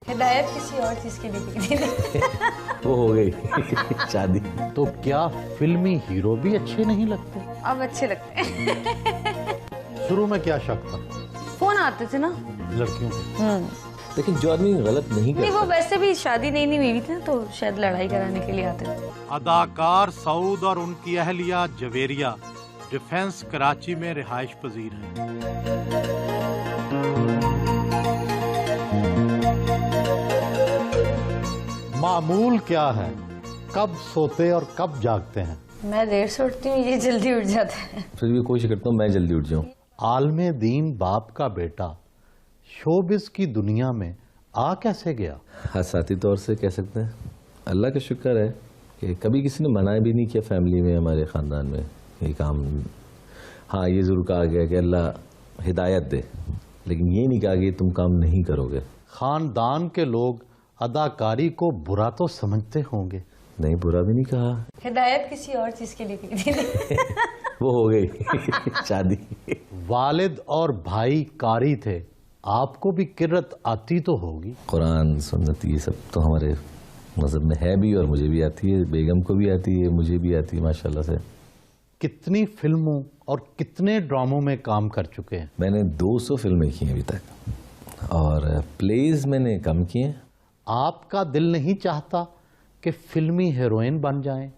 ہدایت کسی اور چیز کے لیے لکھ دی وہ ہو گئی شادی. تو کیا فلمی ہیرو بھی اچھے نہیں لگتے؟ اب اچھے لگتے ہیں. شروع میں کیا شک تھا؟ فون آتے تھے نا لڑکیوں کے. لیکن جو آدمی غلط نہیں نہیں، وہ کرتا. ویسے بھی شادی نئی ہوئی تھی نا، تو شاید لڑائی کرانے کے لیے آتے تھے. اداکار سعود اور ان کی اہلیہ جویریہ ڈیفنس کراچی میں رہائش پذیر ہیں. معمول کیا ہے؟ کب سوتے اور کب جاگتے ہیں؟ میں دیر سے اٹھتی ہوں، یہ جلدی اٹھ جاتے ہیں. پھر بھی کوشش کرتا ہوں میں جلدی اٹھ جاؤں. عالم دین باپ کا بیٹا شوبز کی دنیا میں آ کیسے گیا؟ حساتی طور سے کہہ سکتے ہیں. اللہ کا شکر ہے کہ کبھی کسی نے منع بھی نہیں کیا فیملی میں، ہمارے خاندان میں یہ کام. ہاں یہ ضرور کہا گیا کہ اللہ ہدایت دے، لیکن یہ نہیں کہا کہ تم کام نہیں کرو گے. خاندان کے لوگ اداکاری کو برا تو سمجھتے ہوں گے؟ نہیں، برا بھی نہیں کہا. ہدایت کسی اور چیز کے لیے لکھ دی. وہ ہو گئی شادی. والد اور بھائی قاری تھے، آپ کو بھی قرت آتی تو ہوگی؟ قرآن سنت یہ سب تو ہمارے مذہب میں ہے بھی، اور مجھے بھی آتی ہے، بیگم کو بھی آتی ہے، مجھے بھی آتی ہے ماشاءاللہ سے. کتنی فلموں اور کتنے ڈراموں میں کام کر چکے ہیں؟ میں نے 200 فلمیں کی ہیں ابھی تک، اور پلیز میں نے کم کیے ہیں. آپ کا دل نہیں چاہتا کہ فلمی ہیروئن بن جائیں؟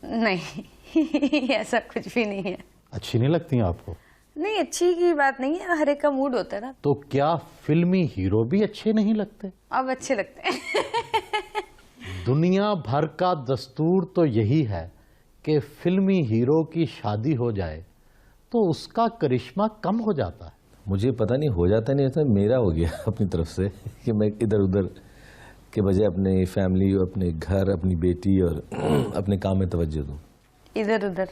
نہیں ایسا کچھ بھی نہیں ہے. اچھی نہیں لگتی آپ کو؟ نہیں، اچھی کی بات نہیں ہے، ہر ایک کا موڈ ہوتا ہے نا. تو کیا فلمی ہیرو بھی اچھے نہیں لگتے؟ اب اچھے لگتے ہیں. دنیا بھر کا دستور تو یہی ہے کہ فلمی ہیرو کی شادی ہو جائے تو اس کا کرشمہ کم ہو جاتا ہے. مجھے پتہ نہیں ہو جاتا نہیں ہوتا، میرا ہو گیا اپنی طرف سے کہ میں ادھر ادھر کے بجائے اپنے فیملی اور اپنے گھر، اپنی بیٹی اور اپنے کام میں توجہ دوں. ادھر ادھر.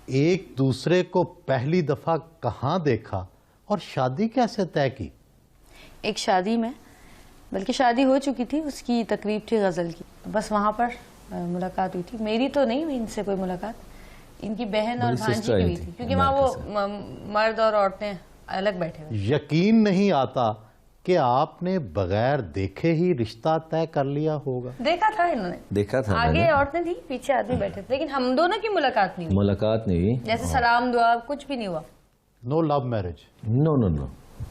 ایک دوسرے کو پہلی دفعہ کہاں دیکھا اور شادی کیسے طے کی؟ ایک شادی میں، بلکہ شادی ہو چکی تھی، اس کی تقریب تھی غزل کی، بس وہاں پر ملاقات ہوئی تھی. میری تو نہیں ہوئی ان سے کوئی ملاقات، ان کی بہن اور بھانجی کی ہوئی تھی، کیونکہ وہاں وہ مرد اور عورتیں الگ بیٹھے ہوئے. یقین نہیں آتا کہ آپ نے بغیر دیکھے ہی رشتہ طے کر لیا ہوگا. دیکھا تھا انہوں نے، دیکھا تھا. آگے عورتیں تھیں، پیچھے آدمی بیٹھے تھے، لیکن ہم دونوں کی ملاقات نہیں ہوئی. ملاقات نہیں ہوئی، جیسے سلام دعا کچھ بھی نہیں ہوا. No love marriage? No no no.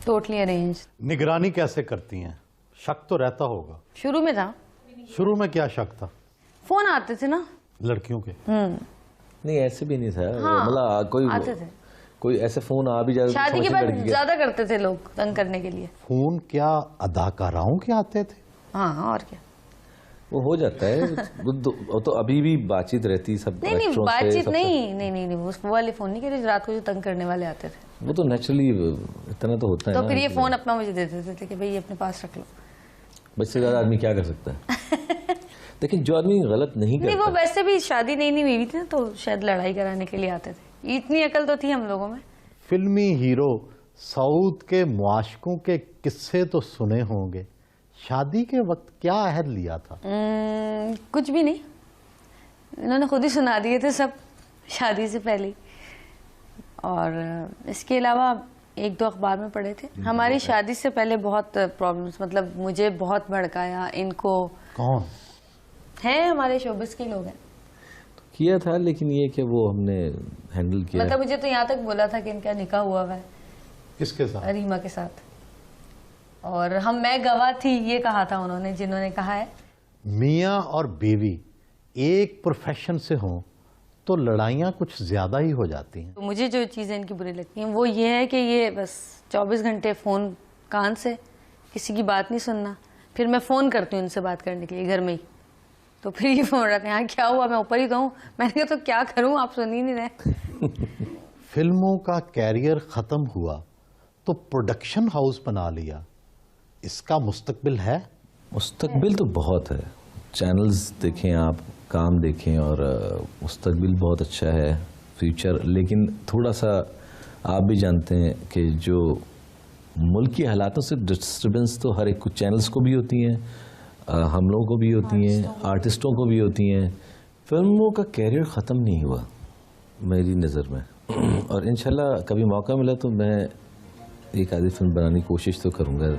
Totally arrange. نگرانی کیسے کرتی ہیں؟ شک تو رہتا ہوگا. شروع میں تھا. شروع میں کیا شک تھا؟ فون آتے تھے نا لڑکیوں کے. نہیں ایسے بھی نہیں تھا، مطلب آتے تھے. کوئی ایسے فون آ بھی جاتا. شادی کے بعد زیادہ کرتے تھے لوگ تنگ کرنے کے لیے. فون کیا اداکاراؤں کے آتے تھے؟ ہاں اور کیا. وہ ہو جاتا ہے وہ تو ابھی بھی بات چیت رہتی سب. نہیں بات چیت نہیں وہ والے فون نہیں کرتے، رات کو جو تنگ کرنے والے آتے تھے وہ تو نیچرلی اتنا تو ہوتا ہے. تو پھر یہ فون اپنا مجھے دیتے تھے کہ بھائی یہ اپنے پاس رکھ لو. بس سے زیادہ آدمی کیا کر سکتا ہے. لیکن جو آدمی غلط نہیں نہیں، وہ کرتا. ویسے بھی شادی نئی ہوئی تھی نا، تو شاید لڑائی کرانے کے لیے آتے تھے. اتنی عقل تو تھی ہم لوگوں میں. فلمی ہیرو سعود کے معاشقوں کے قصے تو سنے ہوں گے. شادی کے وقت کیا عہد لیا تھا؟ کچھ بھی نہیں، انہوں نے خود ہی سنا دیے تھے سب شادی سے پہلے. اور اس کے علاوہ 1-2 اخبار میں پڑھے تھے. ہماری شادی سے پہلے بہت پرابلمس، مطلب مجھے بہت بھڑکایا. ان کو کون ہیں؟ ہمارے شوبز کے لوگ ہیں. کیا تھا، لیکن یہ کہ وہ ہم نے ہینڈل کیا. مطلب مجھے تو یہاں تک بولا تھا کہ ان کا نکاح ہوا ہے. کس کے ساتھ؟ ریما کے ساتھ. اور میں گواہ تھی، یہ کہا تھا انہوں نے، جنہوں نے کہا ہے. میاں اور بیوی ایک پروفیشن سے ہوں تو لڑائیاں کچھ زیادہ ہی ہو جاتی ہیں. مجھے جو چیزیں ان کی بری لگتی ہیں وہ یہ ہے کہ یہ بس 24 گھنٹے فون کان سے، کسی کی بات نہیں سننا. پھر میں فون کرتی ہوں ان سے بات کرنے کے لیے گھر میں ہی، تو پھر یہ فون رکھتے ہیں. ہاں کیا ہوا؟ میں اوپر ہی تو ہوں. میں نے کہا تو کیا کروں، آپ سن ہی نہیں رہے. فلموں کا کیریئر ختم ہوا تو پروڈکشن ہاؤس بنا لیا، اس کا مستقبل ہے؟ مستقبل تو بہت ہے. چینلز دیکھیں آپ، کام دیکھیں، اور مستقبل بہت اچھا ہے، فیوچر. لیکن تھوڑا سا آپ بھی جانتے ہیں کہ جو ملکی حالاتوں سے ڈسٹربنس تو ہر ایک کچھ چینلز کو بھی ہوتی ہیں، ہم لوگوں کو بھی ہوتی ہیں، آرٹسٹوں کو بھی ہوتی ہیں. فلموں کا کیریئر ختم نہیں ہوا میری نظر میں. اور انشاءاللہ کبھی موقع ملا تو میں ایک آدھی فلم بنانے کی کوشش تو کروں گا.